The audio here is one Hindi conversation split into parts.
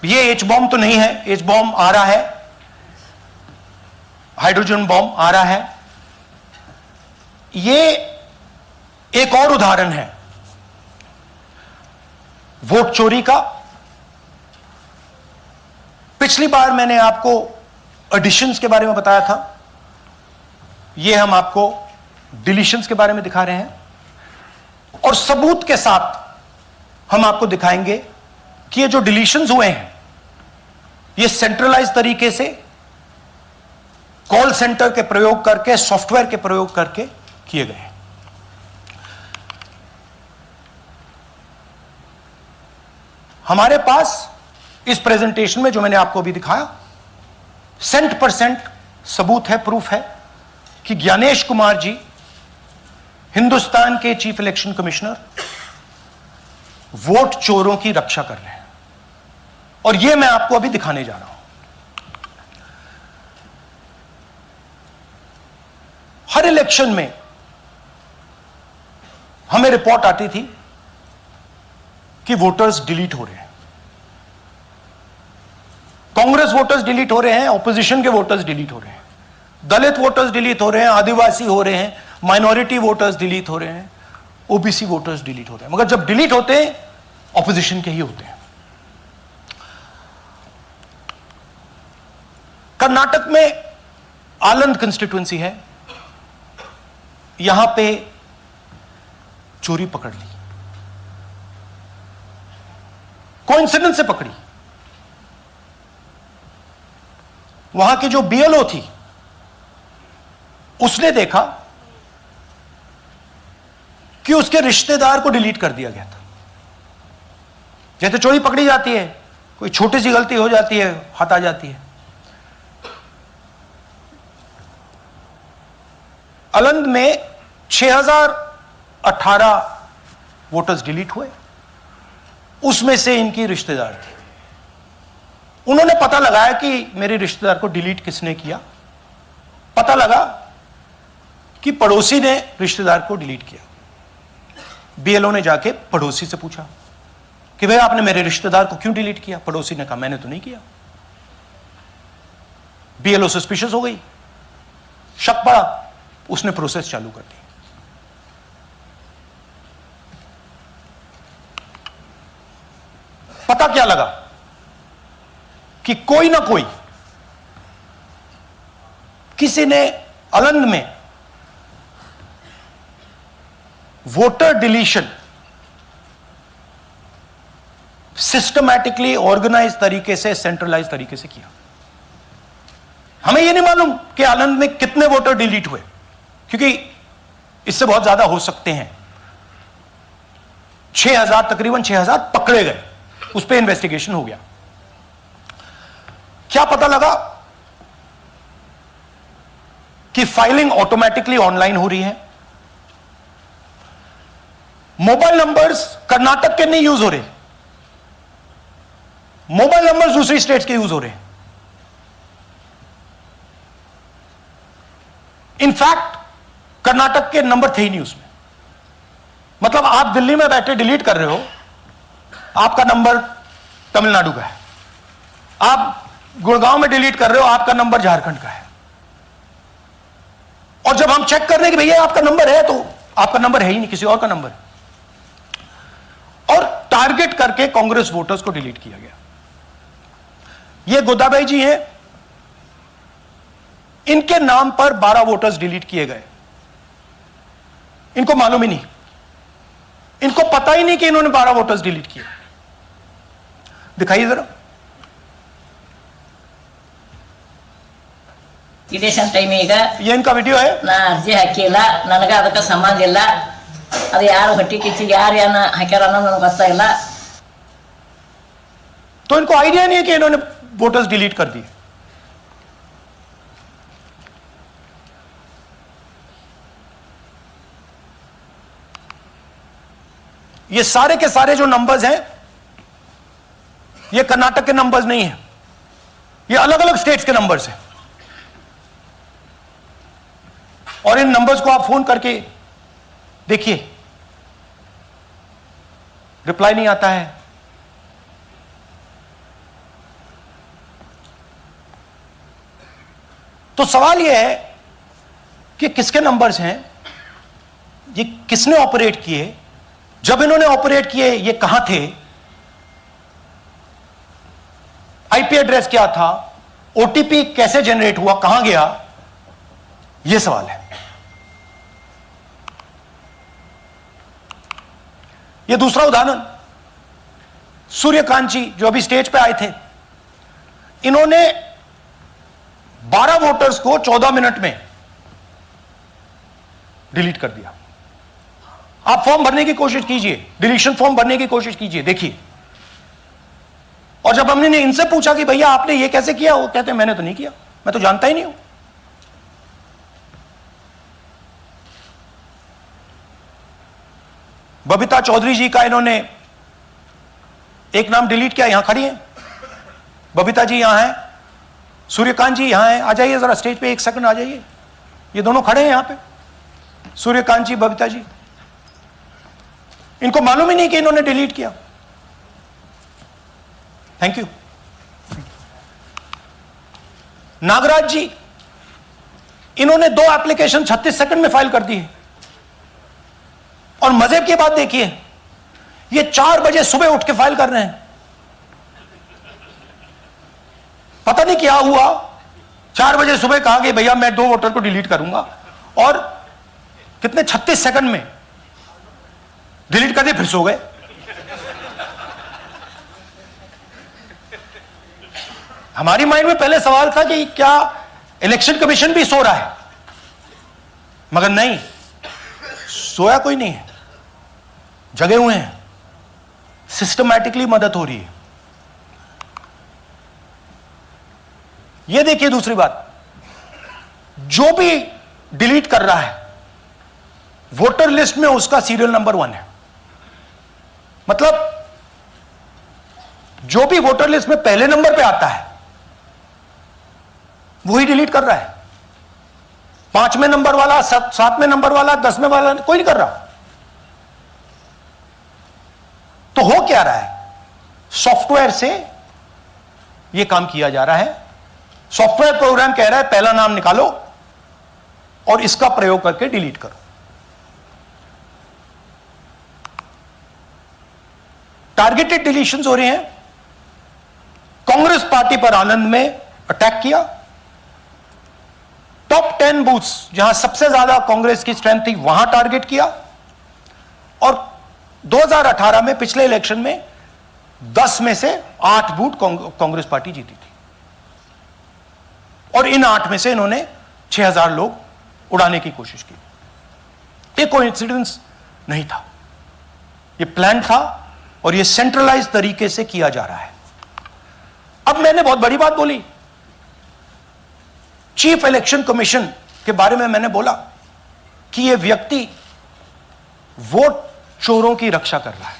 ये एच बॉम्ब तो नहीं है, एच बॉम्ब आ रहा है, हाइड्रोजन बॉम्ब आ रहा है। ये एक और उदाहरण है वोट चोरी का। पिछली बार मैंने आपको एडिशंस के बारे में बताया था, ये हम आपको डिलीशंस के बारे में दिखा रहे हैं, और सबूत के साथ हम आपको दिखाएंगे कि ये जो डिलीशंस हुए हैं ये सेंट्रलाइज तरीके से कॉल सेंटर के प्रयोग करके, सॉफ्टवेयर के प्रयोग करके किए गए हैं। हमारे पास इस प्रेजेंटेशन में जो मैंने आपको अभी दिखाया 100% सबूत है, प्रूफ है कि ज्ञानेश कुमार जी हिंदुस्तान के चीफ इलेक्शन कमिश्नर वोट चोरों की रक्षा कर रहे हैं, और यह मैं आपको अभी दिखाने जा रहा हूं। हर इलेक्शन में हमें रिपोर्ट आती थी कि वोटर्स डिलीट हो रहे हैं, कांग्रेस वोटर्स डिलीट हो रहे हैं, ऑपोजिशन के वोटर्स डिलीट हो रहे हैं, दलित वोटर्स डिलीट हो रहे हैं, आदिवासी हो रहे हैं, माइनॉरिटी वोटर्स डिलीट हो रहे हैं, ओबीसी वोटर्स डिलीट हो रहे हैं। मगर जब डिलीट होते हैं ऑपोजिशन के ही होते हैं। कर्नाटक में आलंद कंस्टिट्यूएंसी है, यहां पे चोरी पकड़ ली, कोइंसिडेंस से पकड़ी। वहां की जो बीएलओ थी उसने देखा कि उसके रिश्तेदार को डिलीट कर दिया गया था। जैसे चोरी पकड़ी जाती है, कोई छोटी सी गलती हो जाती है, हाथ आ जाती है। आलंद में 6018 वोटर्स डिलीट हुए, उसमें से इनकी रिश्तेदार थे। उन्होंने पता लगाया कि मेरे रिश्तेदार को डिलीट किसने किया। पता लगा कि पड़ोसी ने रिश्तेदार को डिलीट किया। बीएलओ ने जाके पड़ोसी से पूछा कि भाई आपने मेरे रिश्तेदार को क्यों डिलीट किया। पड़ोसी ने कहा मैंने तो नहीं किया। बीएलओ सस्पिशियस हो गई, शक पड़ा, उसने प्रोसेस चालू कर दी। पता क्या लगा कि कोई ना कोई, किसी ने आलंद में वोटर डिलीशन सिस्टमैटिकली ऑर्गेनाइज तरीके से, सेंट्रलाइज तरीके से किया। हमें यह नहीं मालूम कि आलंद में कितने वोटर डिलीट हुए, क्योंकि इससे बहुत ज्यादा हो सकते हैं। 6000, तकरीबन 6000 पकड़े गए, उस पर इन्वेस्टिगेशन हो गया। क्या पता लगा कि फाइलिंग ऑटोमेटिकली ऑनलाइन हो रही है। मोबाइल नंबर्स कर्नाटक के नहीं यूज हो रहे, मोबाइल नंबर्स दूसरी स्टेट्स के यूज हो रहे हैं। इनफैक्ट कर्नाटक के नंबर थे ही नहीं उसमें। मतलब आप दिल्ली में बैठे डिलीट कर रहे हो, आपका नंबर तमिलनाडु का है। आप गुड़गांव में डिलीट कर रहे हो, आपका नंबर झारखंड का है। और जब हम चेक कर रहे हैं कि भैया आपका नंबर है, तो आपका नंबर है ही नहीं, किसी और का नंबर है। और टारगेट करके कांग्रेस वोटर्स को डिलीट किया गया। ये गोदाबाई जी हैं, इनके नाम पर 12 वोटर्स डिलीट किए गए। इनको मालूम ही नहीं, इनको पता ही नहीं कि इन्होंने 12 वोटर्स डिलीट किए। दिखाइए जरा। इलेक्शन टाइम ये इनका वीडियो है। ना अर्जी हाकिಲ್ಲ, ನನಗೆ ಅದಕ್ಕೆ ಸಂಬಂಧ ಇಲ್ಲ, ಅದು ಯಾರು ಹೊಟ್ಟಿ ಕಿಚ್ಚಿ ಯಾರು ಏನ ಹಾಕ್ಯಾರ ಅನ್ನೋದು ನನಗೆ ಗೊತ್ತಾಗಿಲ್ಲ। तो इनको आइडिया नहीं है कि इन्होंने वोटर्स डिलीट कर दिए। ये सारे के सारे जो नंबर्स हैं ये कर्नाटक के नंबर्स नहीं है, ये अलग अलग स्टेट्स के नंबर्स हैं। और इन नंबर्स को आप फोन करके देखिए, रिप्लाई नहीं आता है, तो सवाल यह है कि किसके नंबर्स हैं, ये किसने ऑपरेट किए, जब इन्होंने ऑपरेट किए ये कहां थे, आईपी एड्रेस क्या था, ओटीपी कैसे जनरेट हुआ, कहां गया, यह सवाल है। यह दूसरा उदाहरण, सूर्यकांत जी जो अभी स्टेज पे आए थे, इन्होंने 12 वोटर्स को 14 मिनट में डिलीट कर दिया। आप फॉर्म भरने की कोशिश कीजिए, डिलीशन फॉर्म भरने की कोशिश कीजिए, देखिए। और जब हमने इनसे पूछा कि भैया आपने ये कैसे किया, वो कहते हैं मैंने तो नहीं किया, मैं तो जानता ही नहीं हूं। बबीता चौधरी जी का इन्होंने एक नाम डिलीट किया, यहां खड़ी हैं बबीता जी, यहां है, सूर्यकांत जी यहां है, आ जाइए जरा स्टेज पे, एक सेकंड आ जाइए, ये दोनों खड़े हैं यहां पे, सूर्यकांत जी, बबीता जी। इनको मालूम ही नहीं कि इन्होंने डिलीट किया। Thank you. नागराज जी, इन्होंने 2 एप्लीकेशन 36 सेकंड में फाइल कर दी है। और मजे की बात देखिए, ये 4 बजे सुबह उठ के फाइल कर रहे हैं। पता नहीं क्या हुआ, 4 बजे सुबह कहा कि भैया मैं 2 वोटर को डिलीट करूंगा, और कितने 36 सेकंड में डिलीट कर दिए, फिर सो गए। हमारी माइंड में पहले सवाल था कि क्या इलेक्शन कमीशन भी सो रहा है, मगर नहीं, सोया कोई नहीं है, जगे हुए हैं, सिस्टमैटिकली मदद हो रही है। यह देखिए दूसरी बात, जो भी डिलीट कर रहा है वोटर लिस्ट में उसका सीरियल नंबर 1 है। मतलब जो भी वोटर लिस्ट में पहले नंबर पे आता है वही डिलीट कर रहा है। 5वें नंबर वाला, 7वें नंबर वाला, 10वें वाला कोई नहीं कर रहा। तो हो क्या रहा है, सॉफ्टवेयर से यह काम किया जा रहा है। सॉफ्टवेयर प्रोग्राम कह रहा है पहला नाम निकालो और इसका प्रयोग करके डिलीट करो। टारगेटेड डिलीशंस हो रहे हैं। कांग्रेस पार्टी पर आनंद में अटैक किया। टॉप 10 बूथ्स जहां सबसे ज्यादा कांग्रेस की स्ट्रेंथ थी वहां टारगेट किया। और 2018 में पिछले इलेक्शन में 10 में से 8 बूथ कांग्रेस पार्टी जीती थी, और इन 8 में से इन्होंने 6000 लोग उड़ाने की कोशिश की। ये कोइंसिडेंस नहीं था, ये प्लान था, और ये सेंट्रलाइज तरीके से किया जा रहा है। अब मैंने बहुत बड़ी बात बोली, चीफ इलेक्शन कमीशन के बारे में मैंने बोला कि यह व्यक्ति वोट चोरों की रक्षा कर रहा है।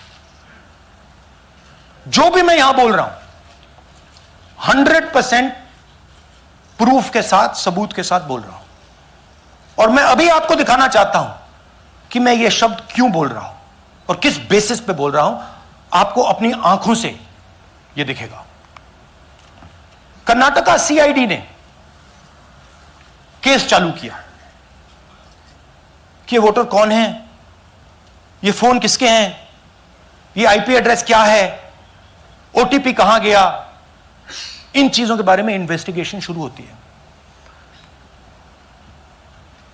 जो भी मैं यहां बोल रहा हूं 100% प्रूफ के साथ, सबूत के साथ बोल रहा हूं। और मैं अभी आपको दिखाना चाहता हूं कि मैं यह शब्द क्यों बोल रहा हूं और किस बेसिस पे बोल रहा हूं। आपको अपनी आंखों से यह दिखेगा। कर्नाटका सीआईडी ने केस चालू किया कि वोटर कौन है, ये फोन किसके हैं, ये आईपी एड्रेस क्या है, ओटीपी कहां गया, इन चीजों के बारे में इन्वेस्टिगेशन शुरू होती है।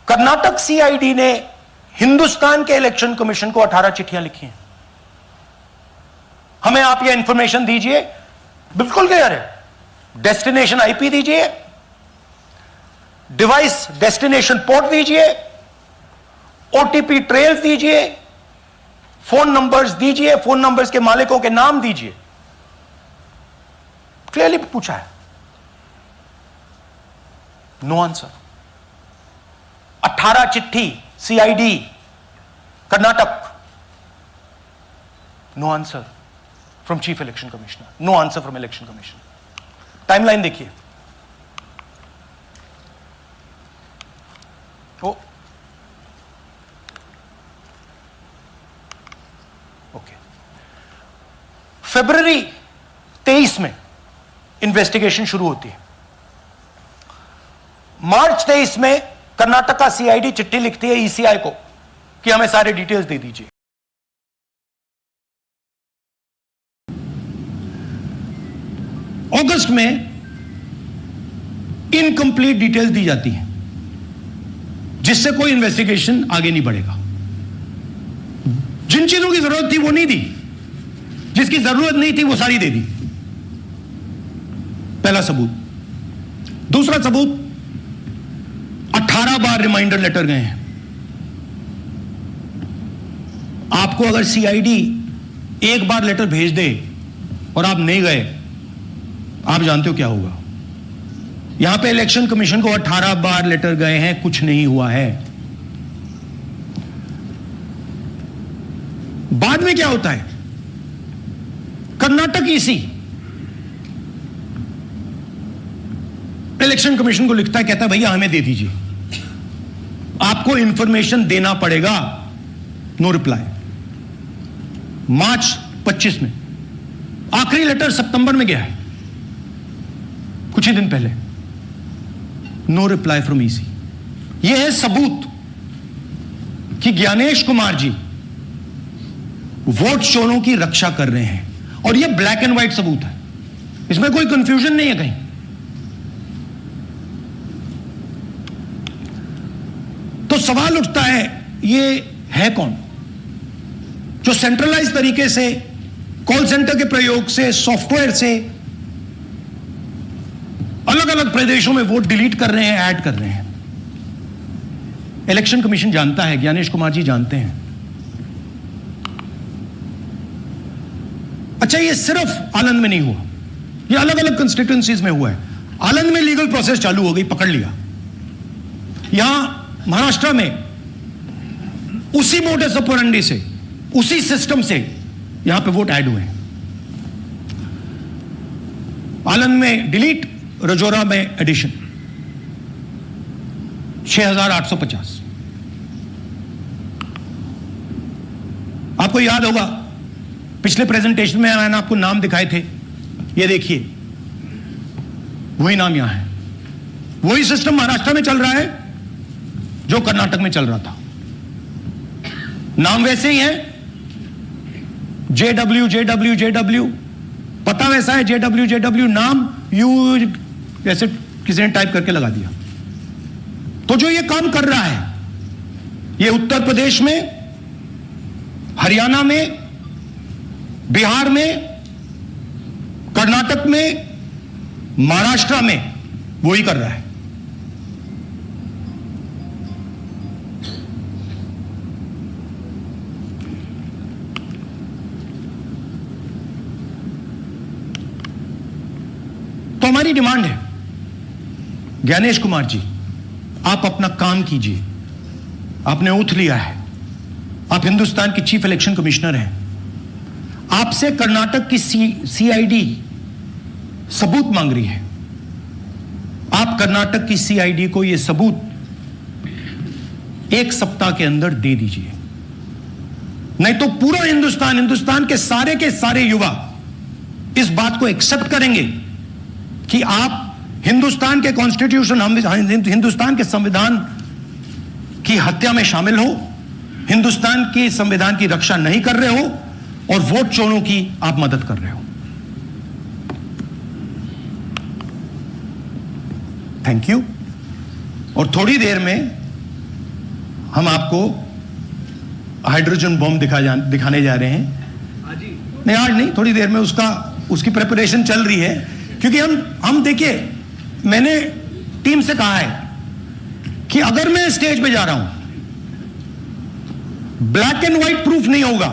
कर्नाटक सीआईडी ने हिंदुस्तान के इलेक्शन कमीशन को 18 चिट्ठियां लिखी हैं। हमें आप ये इंफॉर्मेशन दीजिए, बिल्कुल क्लियर है, डेस्टिनेशन आईपी दीजिए, डिवाइस डेस्टिनेशन पोर्ट दीजिए, ओटीपी ट्रेल्स दीजिए, फोन नंबर्स दीजिए, फोन नंबर्स के मालिकों के नाम दीजिए। क्लियरली पूछा है, नो आंसर। 18 चिट्ठी CID Karnataka, no answer from chief election commissioner, no answer from election commission. Timeline देखिए, ओके, फरवरी 23 में इन्वेस्टिगेशन शुरू होती है। मार्च 23 में कर्नाटक का सीआईडी चिट्ठी लिखती है ईसीआई को कि हमें सारे डिटेल्स दे दीजिए। अगस्त में इनकंप्लीट डिटेल्स दी जाती हैं, जिससे कोई इन्वेस्टिगेशन आगे नहीं बढ़ेगा। जिन चीजों की जरूरत थी वो नहीं दी, जिसकी जरूरत नहीं थी वो सारी दे दी। पहला सबूत। दूसरा सबूत, 18 बार रिमाइंडर लेटर गए हैं। आपको अगर सीआईडी एक बार लेटर भेज दे और आप नहीं गए, आप जानते हो क्या होगा। यहां पे इलेक्शन कमीशन को 18 बार लेटर गए हैं, कुछ नहीं हुआ है। बाद में क्या होता है, कर्नाटक ईसी इलेक्शन कमीशन को लिखता है, कहता है भैया हमें दे दीजिए, आपको इंफॉर्मेशन देना पड़ेगा। No reply. मार्च 25 में आखिरी लेटर सितंबर में गया है, कुछ ही दिन पहले। No reply from EC. यह है सबूत कि ज्ञानेश कुमार जी वोट चोरों की रक्षा कर रहे हैं, और यह ब्लैक एंड व्हाइट सबूत है, इसमें कोई कंफ्यूजन नहीं है कहीं। तो सवाल उठता है, ये है कौन जो सेंट्रलाइज तरीके से कॉल सेंटर के प्रयोग से, सॉफ्टवेयर से अलग अलग प्रदेशों में वोट डिलीट कर रहे हैं, ऐड कर रहे हैं। इलेक्शन कमीशन जानता है, ज्ञानेश कुमार जी जानते हैं। अच्छा, ये सिर्फ आनंद में नहीं हुआ, ये अलग अलग कंस्टिट्यूएंसीज में हुआ है। आनंद में लीगल प्रोसेस चालू हो गई, पकड़ लिया। यहां महाराष्ट्र में उसी मोडस ऑपरेंडी से, उसी सिस्टम से यहां पे वोट ऐड हुए हैं। आनंद में डिलीट, रजौरा में एडिशन। 6850। आपको याद होगा पिछले प्रेजेंटेशन में मैंने आपको नाम दिखाए थे, ये देखिए वही नाम यहां है। वही सिस्टम महाराष्ट्र में चल रहा है जो कर्नाटक में चल रहा था। नाम वैसे ही है, जेडब्ल्यू जेडब्ल्यू जेडब्ल्यू, पता वैसा है, जेडब्ल्यू जेडब्ल्यू, नाम यू जैसे किसी ने टाइप करके लगा दिया। तो जो ये काम कर रहा है, ये उत्तर प्रदेश में, हरियाणा में, बिहार में, कर्नाटक में, महाराष्ट्र में वही कर रहा है। तो हमारी डिमांड है, ज्ञानेश कुमार जी, आप अपना काम कीजिए। आपने ओथ लिया है, आप हिंदुस्तान के चीफ इलेक्शन कमिश्नर हैं। आपसे कर्नाटक की सीआईडी सबूत मांग रही है। आप कर्नाटक की सीआईडी को यह सबूत 1 सप्ताह के अंदर दे दीजिए, नहीं तो पूरा हिंदुस्तान के सारे युवा इस बात को एक्सेप्ट करेंगे कि आप हिंदुस्तान के कॉन्स्टिट्यूशन, हिंदुस्तान के संविधान की हत्या में शामिल हो, हिंदुस्तान के संविधान की रक्षा नहीं कर रहे हो, और वोट चोरों की आप मदद कर रहे हो। Thank you. और थोड़ी देर में हम आपको हाइड्रोजन बॉम्ब दिखाने जा रहे हैं। नहीं, आज नहीं, थोड़ी देर में उसकी प्रिपरेशन चल रही है। क्योंकि हम देखिए, मैंने टीम से कहा है कि अगर मैं स्टेज पे जा रहा हूं, ब्लैक एंड व्हाइट प्रूफ नहीं होगा,